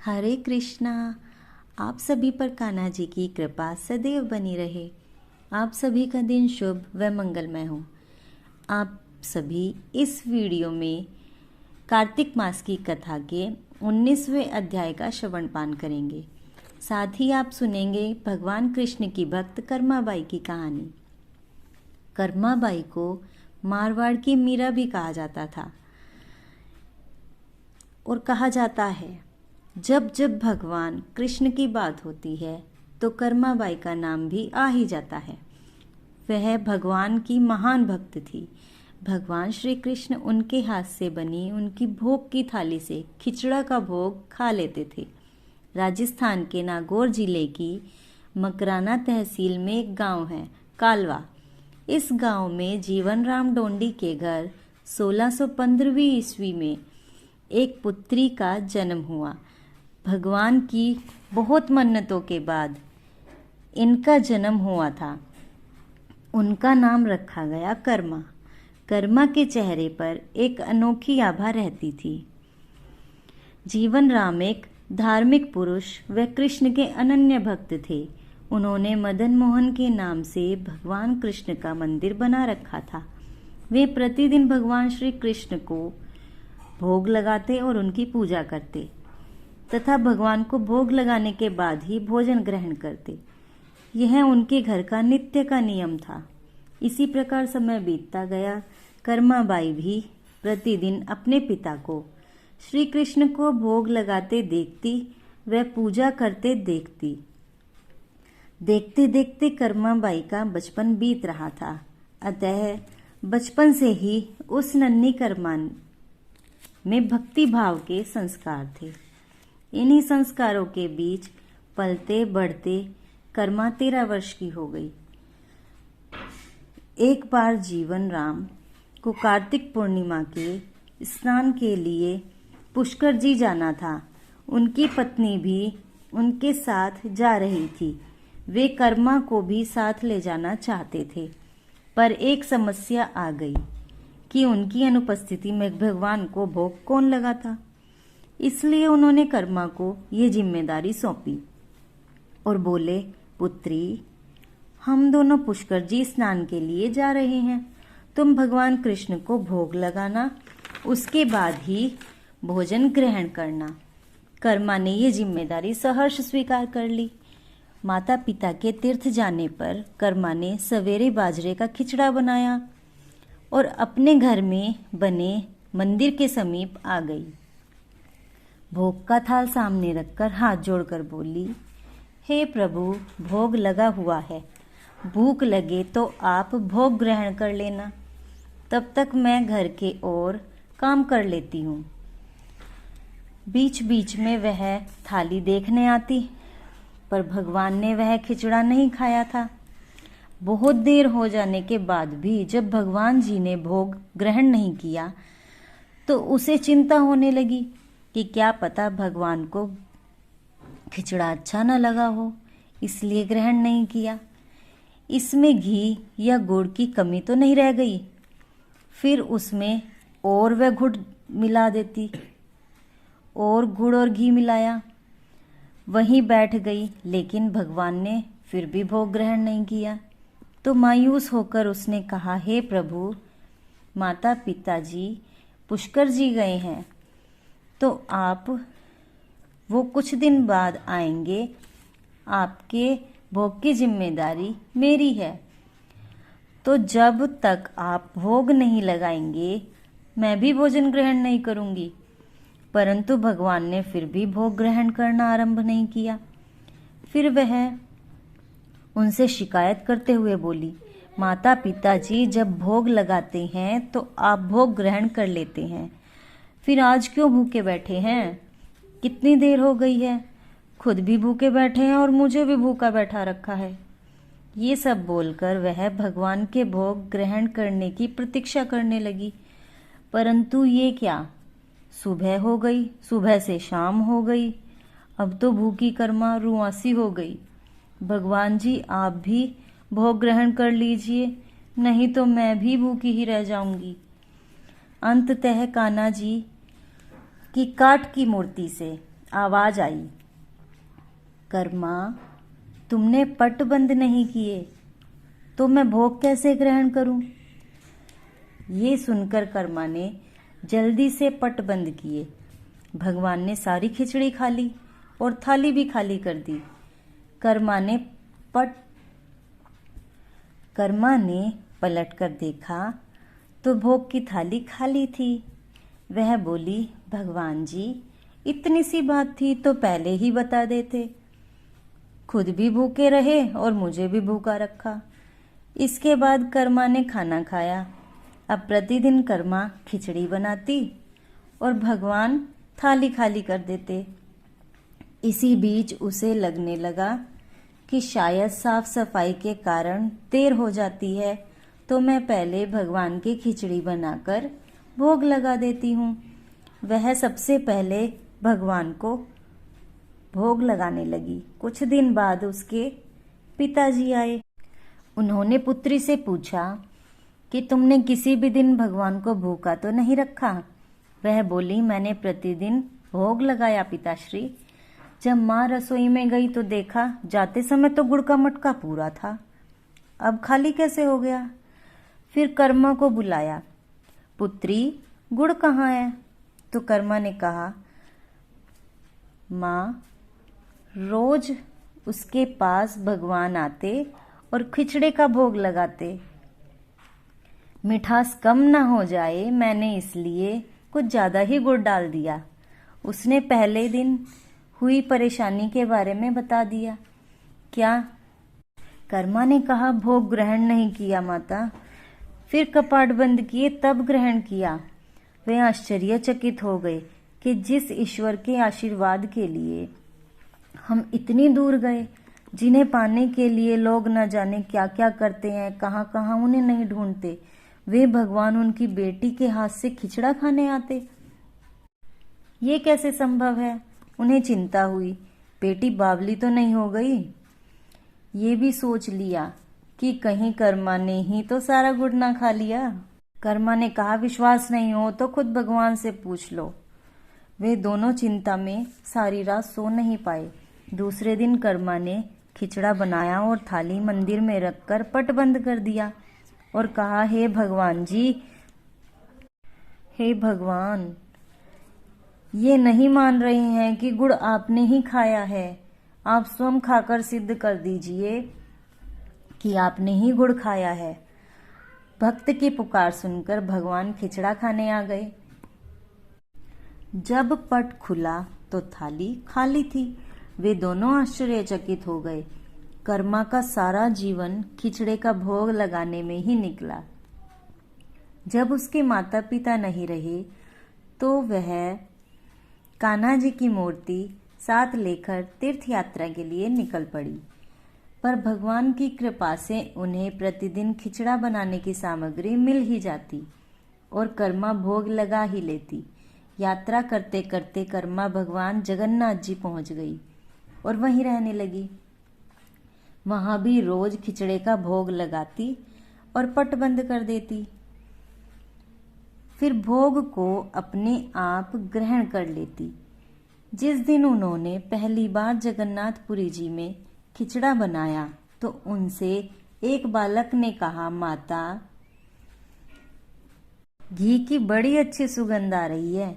हरे कृष्णा। आप सभी पर कान्हा जी की कृपा सदैव बनी रहे। आप सभी का दिन शुभ व मंगलमय हो। आप सभी इस वीडियो में कार्तिक मास की कथा के 19वें अध्याय का श्रवण पान करेंगे। साथ ही आप सुनेंगे भगवान कृष्ण की भक्त कर्माबाई की कहानी। कर्माबाई को मारवाड़ की मीरा भी कहा जाता था और कहा जाता है जब जब भगवान कृष्ण की बात होती है तो कर्माबाई का नाम भी आ ही जाता है। वह भगवान की महान भक्त थी। भगवान श्री कृष्ण उनके हाथ से बनी उनकी भोग की थाली से खिचड़ा का भोग खा लेते थे। राजस्थान के नागौर जिले की मकराना तहसील में एक गांव है कालवा। इस गांव में जीवन राम डोंडी के घर 1615वीं ईस्वी में एक पुत्री का जन्म हुआ। भगवान की बहुत मन्नतों के बाद इनका जन्म हुआ था। उनका नाम रखा गया कर्मा। कर्मा के चेहरे पर एक अनोखी आभा रहती थी। जीवन राम एक धार्मिक पुरुष व कृष्ण के अनन्य भक्त थे। उन्होंने मदन मोहन के नाम से भगवान कृष्ण का मंदिर बना रखा था। वे प्रतिदिन भगवान श्री कृष्ण को भोग लगाते और उनकी पूजा करते तथा भगवान को भोग लगाने के बाद ही भोजन ग्रहण करते। यह उनके घर का नित्य का नियम था। इसी प्रकार समय बीतता गया। कर्माबाई भी प्रतिदिन अपने पिता को श्री कृष्ण को भोग लगाते देखती व पूजा करते देखती। देखते देखते कर्माबाई का बचपन बीत रहा था। अतः बचपन से ही उस नन्ही कर्मा में भक्ति भाव के संस्कार थे। इन्हीं संस्कारों के बीच पलते बढ़ते कर्मा 13 वर्ष की हो गई। एक बार जीवन राम को कार्तिक पूर्णिमा के स्नान के लिए पुष्कर जी जाना था। उनकी पत्नी भी उनके साथ जा रही थी। वे कर्मा को भी साथ ले जाना चाहते थे, पर एक समस्या आ गई कि उनकी अनुपस्थिति में भगवान को भोग कौन लगाता। इसलिए उन्होंने कर्मा को ये जिम्मेदारी सौंपी और बोले, पुत्री, हम दोनों पुष्कर जी स्नान के लिए जा रहे हैं। तुम भगवान कृष्ण को भोग लगाना, उसके बाद ही भोजन ग्रहण करना। कर्मा ने ये जिम्मेदारी सहर्ष स्वीकार कर ली। माता पिता के तीर्थ जाने पर कर्मा ने सवेरे बाजरे का खिचड़ा बनाया और अपने घर में बने मंदिर के समीप आ गई। भोग का थाल सामने रखकर हाथ जोड़कर बोली, हे प्रभु, भोग लगा हुआ है। भूख लगे तो आप भोग ग्रहण कर लेना, तब तक मैं घर के और काम कर लेती हूँ। बीच बीच में वह थाली देखने आती, पर भगवान ने वह खिचड़ा नहीं खाया था। बहुत देर हो जाने के बाद भी जब भगवान जी ने भोग ग्रहण नहीं किया तो उसे चिंता होने लगी कि क्या पता भगवान को खिचड़ा अच्छा न लगा हो, इसलिए ग्रहण नहीं किया। इसमें घी या गुड़ की कमी तो नहीं रह गई। फिर उसमें और वह गुड़ मिला देती और गुड़ और घी मिलाया। वहीं बैठ गई, लेकिन भगवान ने फिर भी भोग ग्रहण नहीं किया। तो मायूस होकर उसने कहा, हे प्रभु, माता पिताजी पुष्कर जी गए हैं तो वो कुछ दिन बाद आएंगे। आपके भोग की जिम्मेदारी मेरी है, तो जब तक आप भोग नहीं लगाएंगे मैं भी भोजन ग्रहण नहीं करूंगी। परंतु भगवान ने फिर भी भोग ग्रहण करना आरंभ नहीं किया। फिर वह उनसे शिकायत करते हुए बोली, माता पिताजी जब भोग लगाते हैं तो आप भोग ग्रहण कर लेते हैं, फिर आज क्यों भूखे बैठे हैं? कितनी देर हो गई है, खुद भी भूखे बैठे हैं और मुझे भी भूखा बैठा रखा है। ये सब बोलकर वह भगवान के भोग ग्रहण करने की प्रतीक्षा करने लगी। परंतु ये क्या, सुबह हो गई, सुबह से शाम हो गई। अब तो भूखी कर्मा रुआंसी हो गई। भगवान जी, आप भी भोग ग्रहण कर लीजिए, नहीं तो मैं भी भूखी ही रह जाऊंगी। अंततः कान्हा जी की काठ की मूर्ति से आवाज आई, कर्मा, तुमने पट बंद नहीं किए तो मैं भोग कैसे ग्रहण करूं? ये सुनकर कर्मा ने जल्दी से पट बंद किए। भगवान ने सारी खिचड़ी खा ली और थाली भी खाली कर दी। कर्मा ने पलट कर देखा तो भोग की थाली खाली थी। वह बोली, भगवान जी, इतनी सी बात थी तो पहले ही बता देते। खुद भी भूखे रहे और मुझे भी भूखा रखा। इसके बाद कर्मा ने खाना खाया। अब प्रतिदिन कर्मा खिचड़ी बनाती और भगवान थाली खाली कर देते। इसी बीच उसे लगने लगा कि शायद साफ सफाई के कारण देर हो जाती है, तो मैं पहले भगवान की खिचड़ी बनाकर भोग लगा देती हूँ। वह सबसे पहले भगवान को भोग लगाने लगी। कुछ दिन बाद उसके पिताजी आए। उन्होंने पुत्री से पूछा कि तुमने किसी भी दिन भगवान को भूखा तो नहीं रखा? वह बोली, मैंने प्रतिदिन भोग लगाया पिताश्री। जब माँ रसोई में गई तो देखा जाते समय तो गुड़ का मटका पूरा था, अब खाली कैसे हो गया? फिर कर्मा को बुलाया, पुत्री गुड़ कहाँ है? तो कर्मा ने कहा, माँ, रोज उसके पास भगवान आते और खिचड़े का भोग लगाते। मिठास कम ना हो जाए, मैंने इसलिए कुछ ज़्यादा ही गुड़ डाल दिया। उसने पहले दिन हुई परेशानी के बारे में बता दिया। क्या? कर्मा ने कहा, भोग ग्रहण नहीं किया माता। फिर कपाट बंद किए तब ग्रहण किया। वे आश्चर्यचकित हो गए कि जिस ईश्वर के आशीर्वाद के लिए हम इतनी दूर गए, जिन्हें पाने के लिए लोग न जाने क्या क्या करते हैं, कहाँ कहाँ उन्हें नहीं ढूंढते, वे भगवान उनकी बेटी के हाथ से खिचड़ा खाने आते। ये कैसे संभव है? उन्हें चिंता हुई, बेटी बावली तो नहीं हो गई। ये भी सोच लिया कि कहीं कर्मा ने ही तो सारा गुड़ ना खा लिया। कर्मा ने कहा, विश्वास नहीं हो तो खुद भगवान से पूछ लो। वे दोनों चिंता में सारी रात सो नहीं पाए। दूसरे दिन कर्मा ने खिचड़ा बनाया और थाली मंदिर में रखकर पट बंद कर दिया और कहा, हे भगवान जी, हे भगवान, ये नहीं मान रहे हैं कि गुड़ आपने ही खाया है। आप स्वयं खाकर सिद्ध कर दीजिए कि आपने ही गुड़ खाया है। भक्त की पुकार सुनकर भगवान खिचड़ा खाने आ गए। जब पट खुला तो थाली खाली थी। वे दोनों आश्चर्यचकित हो गए। कर्मा का सारा जीवन खिचड़े का भोग लगाने में ही निकला। जब उसके माता पिता नहीं रहे तो वह कान्हा जी की मूर्ति साथ लेकर तीर्थ यात्रा के लिए निकल पड़ी। पर भगवान की कृपा से उन्हें प्रतिदिन खिचड़ा बनाने की सामग्री मिल ही जाती और कर्मा भोग लगा ही लेती। यात्रा करते करते कर्मा भगवान जगन्नाथ जी पहुंच गई और वहीं रहने लगी। वहां भी रोज खिचड़े का भोग लगाती और पट बंद कर देती। फिर भोग को अपने आप ग्रहण कर लेती। जिस दिन उन्होंने पहली बार जगन्नाथपुरी जी में खिचड़ा बनाया तो उनसे एक बालक ने कहा, माता, घी की बड़ी अच्छी सुगंध आ रही है,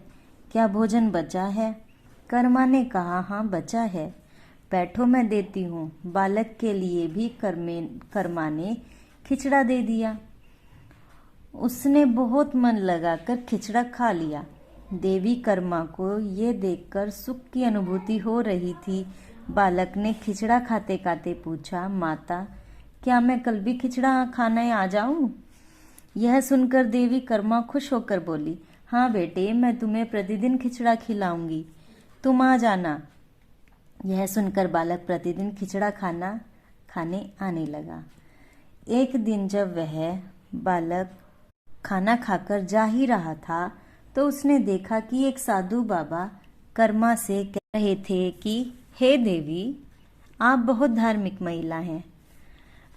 क्या भोजन बचा है? कर्मा ने कहा, हाँ बचा है, बैठो मैं देती हूँ। बालक के लिए भी कर्मा ने खिचड़ा दे दिया। उसने बहुत मन लगाकर खिचड़ा खा लिया। देवी कर्मा को ये देखकर सुख की अनुभूति हो रही थी। बालक ने खिचड़ा खाते खाते पूछा, माता, क्या मैं कल भी खिचड़ा खाने आ जाऊं? यह सुनकर देवी कर्मा खुश होकर बोली, हाँ बेटे, मैं तुम्हें प्रतिदिन खिचड़ा खिलाऊंगी, तुम आ जाना। यह सुनकर बालक प्रतिदिन खिचड़ा खाने आने लगा। एक दिन जब वह बालक खाना खाकर जा ही रहा था तो उसने देखा कि एक साधु बाबा कर्मा से कह रहे थे कि हे देवी, आप बहुत धार्मिक महिला हैं,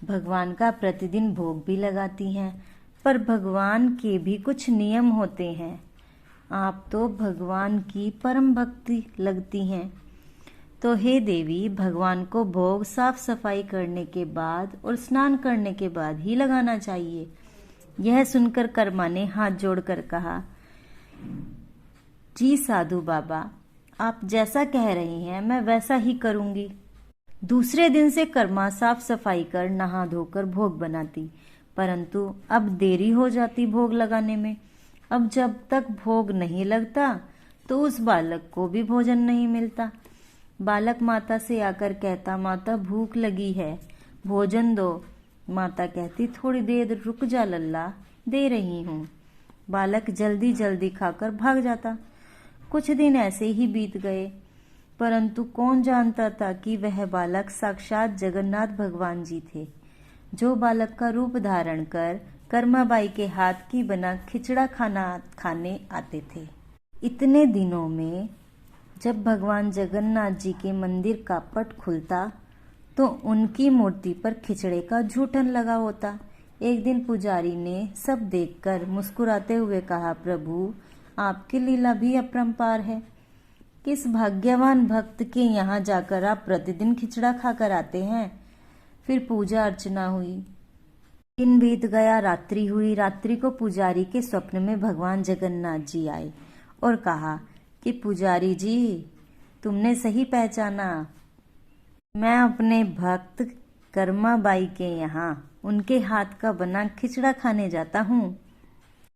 भगवान का प्रतिदिन भोग भी लगाती हैं, पर भगवान के भी कुछ नियम होते हैं। आप तो भगवान की परम भक्ति लगती हैं। तो हे देवी, भगवान को भोग साफ सफाई करने के बाद और स्नान करने के बाद ही लगाना चाहिए। यह सुनकर कर्मा ने हाथ जोड़कर कहा, जी साधु बाबा, आप जैसा कह रही हैं मैं वैसा ही करूंगी। दूसरे दिन से कर्मा साफ सफाई कर नहा धोकर भोग बनाती, परंतु अब देरी हो जाती भोग लगाने में। अब जब तक भोग नहीं लगता तो उस बालक को भी भोजन नहीं मिलता। बालक माता से आकर कहता, माता भूख लगी है, भोजन दो। माता कहती, थोड़ी देर रुक जा लल्ला, दे रही हूँ। बालक जल्दी जल्दी खाकर भाग जाता। कुछ दिन ऐसे ही बीत गए, परंतु कौन जानता था कि वह बालक साक्षात जगन्नाथ भगवान जी थे, जो बालक का रूप धारण कर कर्माबाई के हाथ की बना खिचड़ा खाने आते थे। इतने दिनों में जब भगवान जगन्नाथ जी के मंदिर का पट खुलता तो उनकी मूर्ति पर खिचड़े का जूठन लगा होता। एक दिन पुजारी ने सब देखकर मुस्कुराते हुए कहा, प्रभु आपकी लीला भी अपरंपार है। किस भाग्यवान भक्त के यहाँ जाकर आप प्रतिदिन खिचड़ा खाकर आते हैं। फिर पूजा अर्चना हुई। दिन बीत गया, रात्रि हुई। रात्रि को पुजारी के स्वप्न में भगवान जगन्नाथ जी आए और कहा कि पुजारी जी, तुमने सही पहचाना, मैं अपने भक्त कर्माबाई के यहाँ उनके हाथ का बना खिचड़ा खाने जाता हूँ।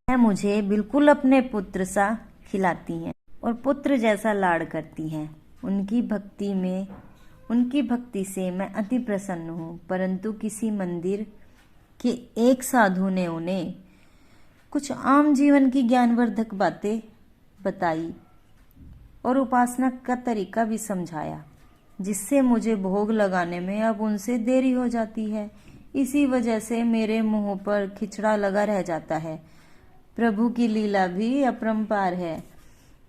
वह मुझे बिल्कुल अपने पुत्र सा खिलाती हैं और पुत्र जैसा लाड़ करती हैं। उनकी भक्ति से मैं अति प्रसन्न हूँ। परंतु किसी मंदिर के एक साधु ने उन्हें कुछ आम जीवन की ज्ञानवर्धक बातें बताई और उपासना का तरीका भी समझाया, जिससे मुझे भोग लगाने में अब उनसे देरी हो जाती है। इसी वजह से मेरे मुंह पर खिचड़ा लगा रह जाता है। प्रभु की लीला भी अपरंपार है।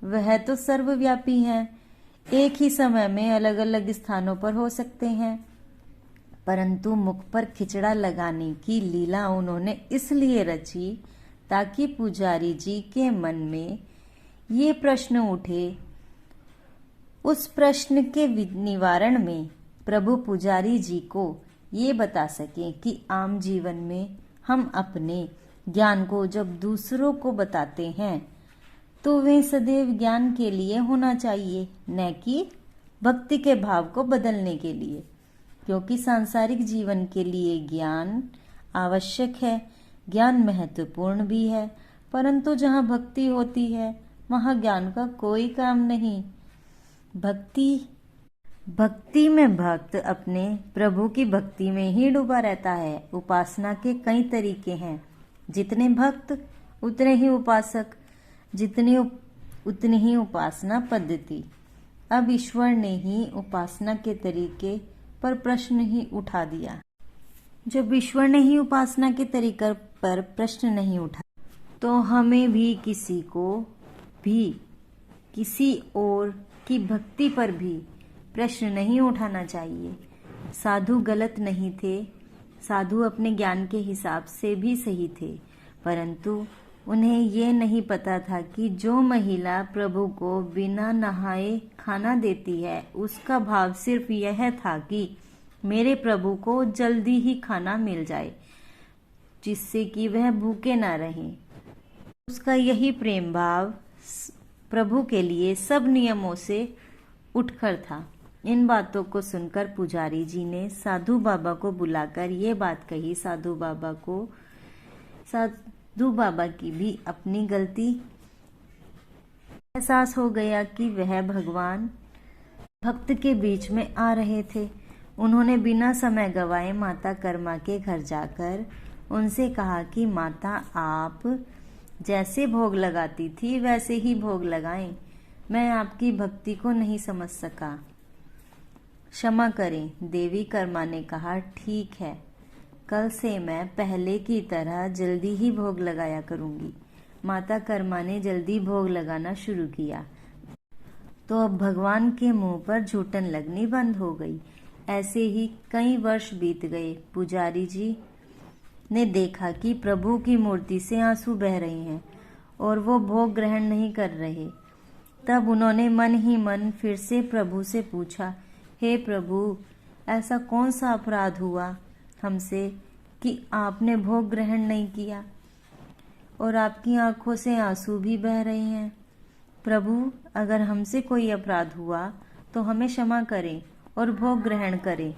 वह तो सर्वव्यापी हैं, एक ही समय में अलग अलग स्थानों पर हो सकते हैं, परंतु मुख पर खिचड़ा लगाने की लीला उन्होंने इसलिए रची ताकि पुजारी जी के मन में ये प्रश्न उठे। उस प्रश्न के निवारण में प्रभु पुजारी जी को ये बता सकें कि आम जीवन में हम अपने ज्ञान को जब दूसरों को बताते हैं तो वे सदैव ज्ञान के लिए होना चाहिए, न कि भक्ति के भाव को बदलने के लिए। क्योंकि सांसारिक जीवन के लिए ज्ञान आवश्यक है, ज्ञान महत्वपूर्ण भी है, परंतु जहाँ भक्ति होती है वहाँ ज्ञान का कोई काम नहीं। भक्ति में भक्त अपने प्रभु की भक्ति में ही डूबा रहता है। उपासना के कई तरीके हैं, जितने भक्त उतने ही उपासक, उतनी ही उपासना पद्धति। अब ईश्वर ने ही उपासना के तरीके पर प्रश्न ही उठा दिया। जब ईश्वर ने ही उपासना के तरीके पर प्रश्न नहीं उठा तो हमें भी किसी और की भक्ति पर भी प्रश्न नहीं उठाना चाहिए। साधु गलत नहीं थे, साधु अपने ज्ञान के हिसाब से भी सही थे, परंतु उन्हें ये नहीं पता था कि जो महिला प्रभु को बिना नहाए खाना देती है उसका भाव सिर्फ यह था कि मेरे प्रभु को जल्दी ही खाना मिल जाए, जिससे कि वह भूखे ना रहें। उसका यही प्रेम भाव प्रभु के लिए सब नियमों से उठकर था। इन बातों को सुनकर पुजारी जी ने साधु बाबा को बुलाकर ये बात कही। साधु बाबा की भी अपनी गलती एहसास हो गया कि वह भगवान भक्त के बीच में आ रहे थे। उन्होंने बिना समय गवाए माता कर्मा के घर जाकर उनसे कहा कि माता, आप जैसे भोग लगाती थी वैसे ही भोग लगाएं। मैं आपकी भक्ति को नहीं समझ सका, क्षमा करें। देवी कर्मा ने कहा, ठीक है, कल से मैं पहले की तरह जल्दी ही भोग लगाया करूंगी। माता कर्मा ने जल्दी भोग लगाना शुरू किया तो अब भगवान के मुंह पर झूठन लगनी बंद हो गई। ऐसे ही कई वर्ष बीत गए। पुजारी जी ने देखा कि प्रभु की मूर्ति से आंसू बह रहे हैं और वो भोग ग्रहण नहीं कर रहे। तब उन्होंने मन ही मन फिर से प्रभु से पूछा, हे प्रभु, ऐसा कौन सा अपराध हुआ हमसे कि आपने भोग ग्रहण नहीं किया और आपकी आंखों से आंसू भी बह रहे हैं। प्रभु, अगर हमसे कोई अपराध हुआ तो हमें क्षमा करें और भोग ग्रहण करें।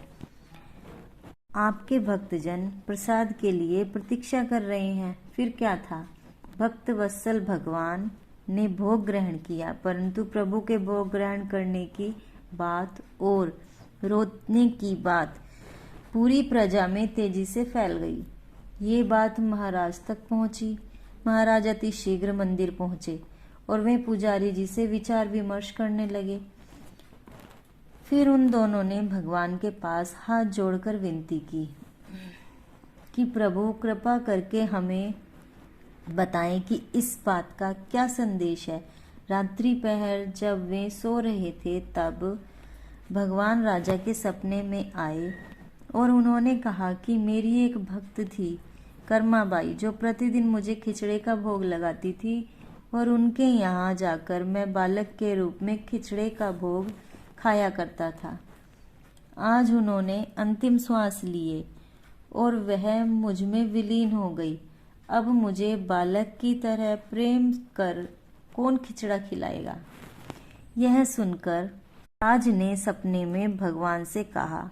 आपके भक्तजन प्रसाद के लिए प्रतीक्षा कर रहे हैं। फिर क्या था, भक्त वत्सल भगवान ने भोग ग्रहण किया, परंतु प्रभु के भोग ग्रहण करने की बात और रोकने की बात पूरी प्रजा में तेजी से फैल गई। ये बात महाराज तक पहुंची। महाराज अति शीघ्र मंदिर पहुंचे और वे पुजारी जी से विचार विमर्श करने लगे। फिर उन दोनों ने भगवान के पास हाथ जोड़कर विनती की कि प्रभु कृपा करके हमें बताएं कि इस बात का क्या संदेश है। रात्रि पहर जब वे सो रहे थे तब भगवान राजा के सपने में आए और उन्होंने कहा कि मेरी एक भक्त थी कर्माबाई, जो प्रतिदिन मुझे खिचड़े का भोग लगाती थी और उनके यहाँ जाकर मैं बालक के रूप में खिचड़े का भोग खाया करता था। आज उन्होंने अंतिम श्वास लिए और वह मुझ में विलीन हो गई। अब मुझे बालक की तरह प्रेम कर कौन खिचड़ा खिलाएगा। यह सुनकर राज ने सपने में भगवान से कहा,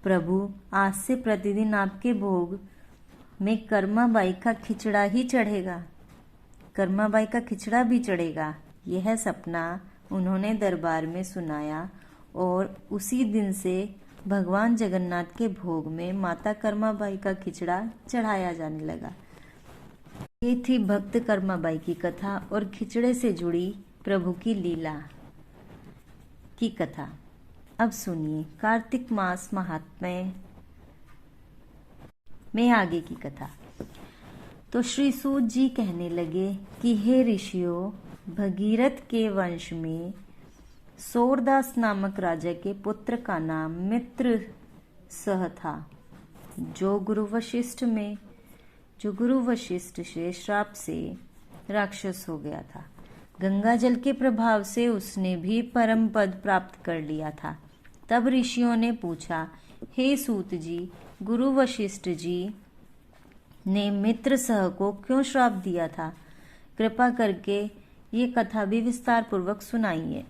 प्रभु, आज से प्रतिदिन आपके भोग में कर्माबाई का खिचड़ा ही चढ़ेगा, कर्माबाई का खिचड़ा भी चढ़ेगा। यह सपना उन्होंने दरबार में सुनाया और उसी दिन से भगवान जगन्नाथ के भोग में माता कर्माबाई का खिचड़ा चढ़ाया जाने लगा। ये थी भक्त कर्माबाई की कथा और खिचड़े से जुड़ी प्रभु की लीला की कथा। अब सुनिए कार्तिक मास महात्म्य में आगे की कथा। तो श्री सूत जी कहने लगे कि हे ऋषियों, भगीरथ के वंश में सोरदास नामक राजा के पुत्र का नाम मित्र सह था, जो गुरु वशिष्ठ से श्राप से राक्षस हो गया था। गंगा जल के प्रभाव से उसने भी परम पद प्राप्त कर लिया था। तब ऋषियों ने पूछा, हे सूत जी, गुरु वशिष्ठ जी ने मित्र सह को क्यों श्राप दिया था? कृपा करके ये कथा भी विस्तार पूर्वक सुनाइए।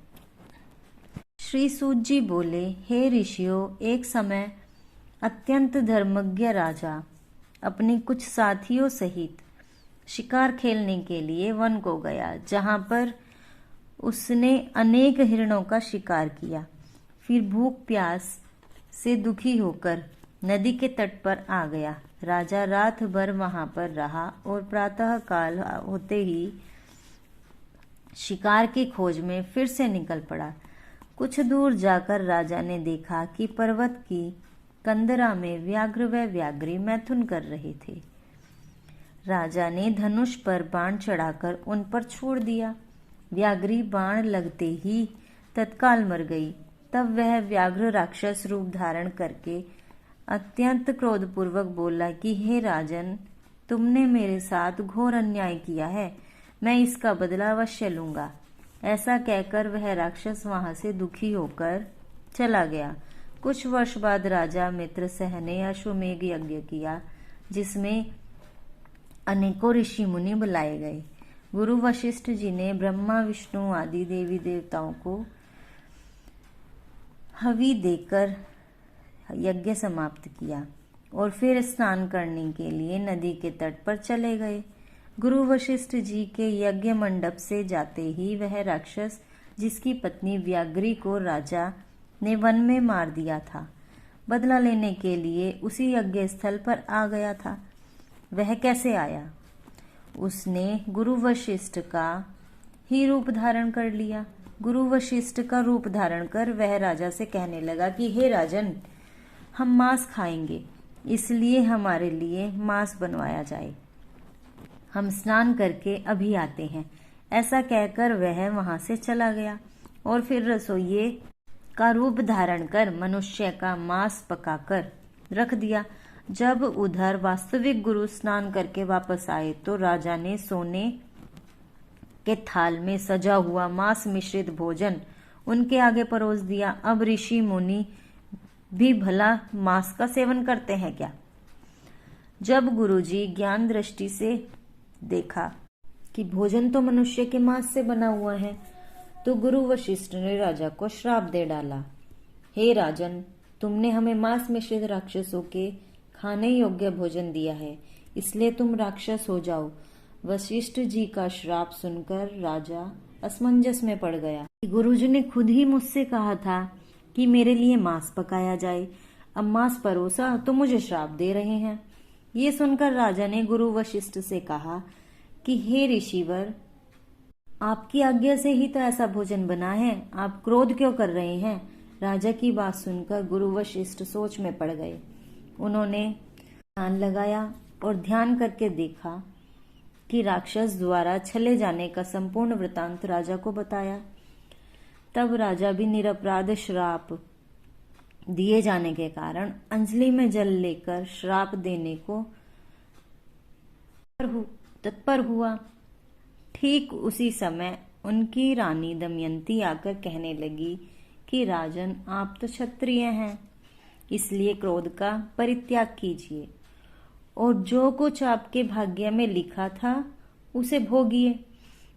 श्री सूत जी बोले, हे ऋषियों, एक समय अत्यंत धर्मज्ञ राजा अपने कुछ साथियों सहित शिकार खेलने के लिए वन को गया, जहां पर उसने अनेक हिरणों का शिकार किया। फिर भूख प्यास से दुखी होकर नदी के तट पर आ गया। राजा रात भर वहां पर रहा और प्रातः काल होते ही शिकार की खोज में फिर से निकल पड़ा। कुछ दूर जाकर राजा ने देखा कि पर्वत की कंदरा में व्याघ्र व व्याघ्री मैथुन कर रहे थे। राजा ने धनुष पर बाण चढ़ाकर उन पर छोड़ दिया। व्याघ्री बाण लगते ही तत्काल मर गई। तब वह व्याघ्र राक्षस रूप धारण करके अत्यंत क्रोधपूर्वक बोला कि हे राजन, तुमने मेरे साथ घोर अन्याय किया है, मैं इसका बदला अवश्य लूंगा। ऐसा कहकर वह राक्षस वहां से दुखी होकर चला गया। कुछ वर्ष बाद राजा मित्रसह ने अश्वमेघ यज्ञ किया, जिसमें अनेकों ऋषि मुनि बुलाए गए। गुरु वशिष्ठ जी ने ब्रह्मा विष्णु आदि देवी देवताओं को हवि देकर यज्ञ समाप्त किया और फिर स्नान करने के लिए नदी के तट पर चले गए। गुरु वशिष्ठ जी के यज्ञ मंडप से जाते ही वह राक्षस, जिसकी पत्नी व्याघ्री को राजा ने वन में मार दिया था, बदला लेने के लिए उसी यज्ञ स्थल पर आ गया था। वह कैसे आया? उसने गुरु वशिष्ठ का ही रूप धारण कर लिया। गुरु वशिष्ठ का रूप धारण कर वह राजा से कहने लगा कि हे राजन, हम मांस खाएंगे, इसलिए हमारे लिए मांस बनवाया जाए। हम स्नान करके अभी आते हैं। ऐसा कहकर वह वहां से चला गया और फिर रसोइये का रूप धारण कर मनुष्य का मांस पकाकर रख दिया। जब उधर वास्तविक गुरु स्नान करके वापस आए तो राजा ने सोने के थाल में सजा हुआ मांस मिश्रित भोजन उनके आगे परोस दिया। अब ऋषि मुनि भी भला मांस का सेवन करते हैं क्या? जब गुरुजी ज्ञान दृष्टि से देखा कि भोजन तो मनुष्य के मांस से बना हुआ है, तो गुरु वशिष्ठ ने राजा को श्राप दे डाला। हे राजन, तुमने हमें मांस मिश्रित राक्षसों के खाने योग्य भोजन दिया है, इसलिए तुम राक्षस हो जाओ। वशिष्ठ जी का श्राप सुनकर राजा असमंजस में पड़ गया। गुरुजी ने खुद ही मुझसे कहा था कि मेरे लिए मांस पकाया जाए, अब मांस परोसा तो मुझे श्राप दे रहे हैं। ये सुनकर राजा ने गुरु वशिष्ठ से कहा कि हे ऋषिवर, आपकी आज्ञा से ही तो ऐसा भोजन बना है, आप क्रोध क्यों कर रहे हैं? राजा की बात सुनकर गुरु वशिष्ठ सोच में पड़ गए। उन्होंने ध्यान लगाया और ध्यान करके देखा कि राक्षस द्वारा छले जाने का संपूर्ण वृतांत राजा को बताया। तब राजा भी निरपराध श्राप दिए जाने के कारण अंजलि में जल लेकर श्राप देने को तत्पर हुआ। ठीक उसी समय उनकी रानी दमयंती आकर कहने लगी कि राजन, आप तो क्षत्रिय हैं, इसलिए क्रोध का परित्याग कीजिए और जो कुछ आपके भाग्य में लिखा था उसे भोगिए।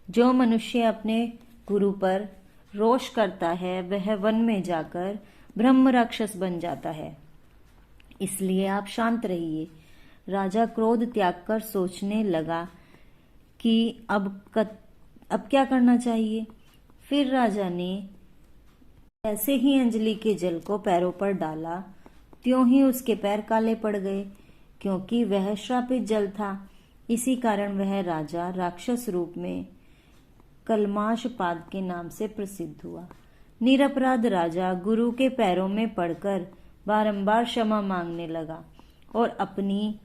जो मनुष्य अपने गुरु पर रोष करता है वह वन में जाकर ब्रह्म राक्षस बन जाता है, इसलिए आप शांत रहिए। राजा क्रोध त्याग कर सोचने लगा कि अब क्या करना चाहिए। फिर राजा ने ऐसे ही अंजलि के जल को पैरों पर डाला, त्यों ही उसके पैर काले पड़ गए, क्योंकि वह श्रापित जल था। इसी कारण वह राजा राक्षस रूप में कलमाशपाद के नाम से प्रसिद्ध हुआ। निरपराध राजा गुरु के पैरों में पड़कर बारंबार क्षमा मांगने लगा और अपनी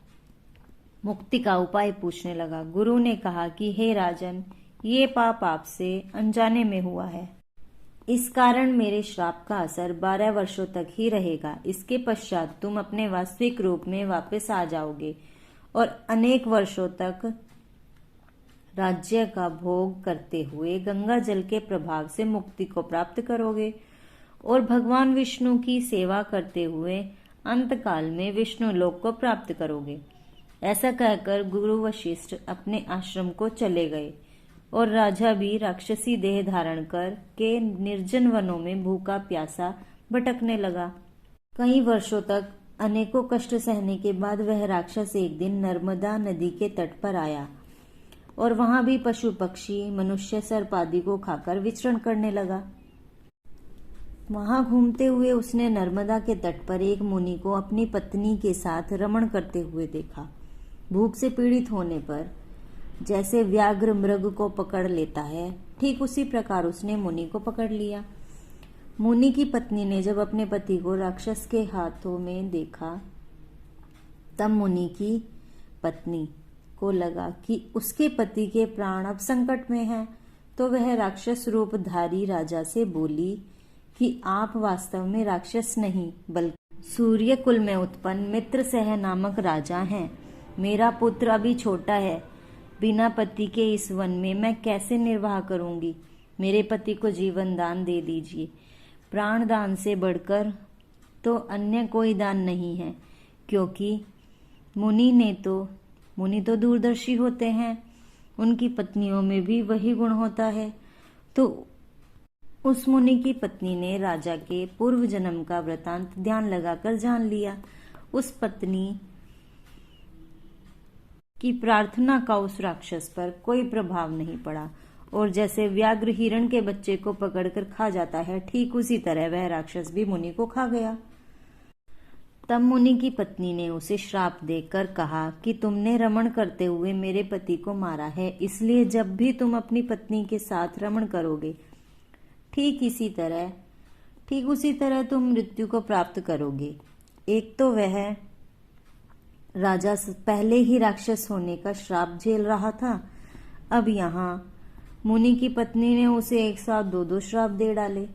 मुक्ति का उपाय पूछने लगा। गुरु ने कहा कि हे राजन, ये पाप आपसे अनजाने में हुआ है, इस कारण मेरे श्राप का असर 12 वर्षों तक ही रहेगा। इसके पश्चात तुम अपने वास्तविक रूप में वापस आ जाओगे और अनेक वर्षों तक राज्य का भोग करते हुए गंगा जल के प्रभाव से मुक्ति को प्राप्त करोगे और भगवान विष्णु की सेवा करते हुए अंतकाल में विष्णु लोक को प्राप्त करोगे। ऐसा कहकर गुरु वशिष्ठ अपने आश्रम को चले गए और राजा भी राक्षसी देह धारण कर के निर्जन वनों में भूखा प्यासा भटकने लगा। कई वर्षों तक अनेकों कष्ट सहने के बाद वह राक्षस एक दिन नर्मदा नदी के तट पर आया और वहां भी पशु पक्षी मनुष्य सर्प आदि को खाकर विचरण करने लगा। वहां घूमते हुए उसने नर्मदा के तट पर एक मुनि को अपनी पत्नी के साथ रमण करते हुए देखा। भूख से पीड़ित होने पर जैसे व्याघ्र मृग को पकड़ लेता है, ठीक उसी प्रकार उसने मुनि को पकड़ लिया। मुनि की पत्नी ने जब अपने पति को राक्षस के हाथों में देखा, तब मुनि की पत्नी को लगा कि उसके पति के प्राण अब संकट में हैं, तो वह राक्षस रूपधारी राजा से बोली कि आप वास्तव में राक्षस नहीं बल्कि सूर्य कुल में उत्पन्न मित्रसेन नामक राजा हैं। मेरा पुत्र अभी छोटा है, बिना पति के इस वन में मैं कैसे निर्वाह करूंगी? मेरे पति को जीवन दान दे दीजिए। प्राण दान से बढ़कर तो अन्य कोई दान नहीं है, क्योंकि मुनि तो दूरदर्शी होते हैं, उनकी पत्नियों में भी वही गुण होता है। तो उस मुनि की पत्नी ने राजा के पूर्व जन्म का वृतांत ध्यान लगाकर जान लिया। उस पत्नी की प्रार्थना का उस राक्षस पर कोई प्रभाव नहीं पड़ा और जैसे व्याघ्र हिरण के बच्चे को पकड़कर खा जाता है, ठीक उसी तरह वह राक्षस भी मुनि को खा गया। तब मुनि की पत्नी ने उसे श्राप देकर कहा कि तुमने रमण करते हुए मेरे पति को मारा है, इसलिए जब भी तुम अपनी पत्नी के साथ रमण करोगे, ठीक उसी तरह तुम मृत्यु को प्राप्त करोगे। एक तो वह राजा पहले ही राक्षस होने का श्राप झेल रहा था, अब यहाँ मुनि की पत्नी ने उसे एक साथ दो श्राप दे डाले।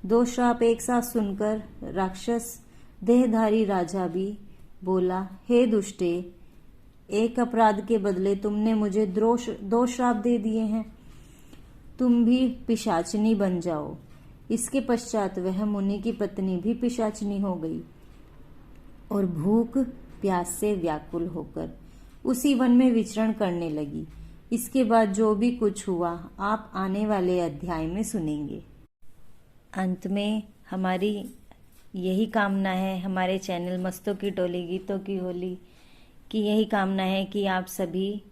2 श्राप एक साथ सुनकर राक्षस देहधारी राजा भी बोला, हे दुष्टे, एक अपराध के बदले तुमने मुझे 2 श्राप दे दिए हैं। तुम भी पिशाचनी बन जाओ। इसके पश्चात वह मुनि की पत्नी भी पिशाचनी हो गई और भूख प्यास से व्याकुल होकर उसी वन में विचरण करने लगी। इसके बाद जो भी कुछ हुआ आप आने वाले अध्याय में सुनेंगे। अंत में हमारी यही कामना है, हमारे चैनल मस्तों की टोली गीतों की होली की यही कामना है कि आप सभी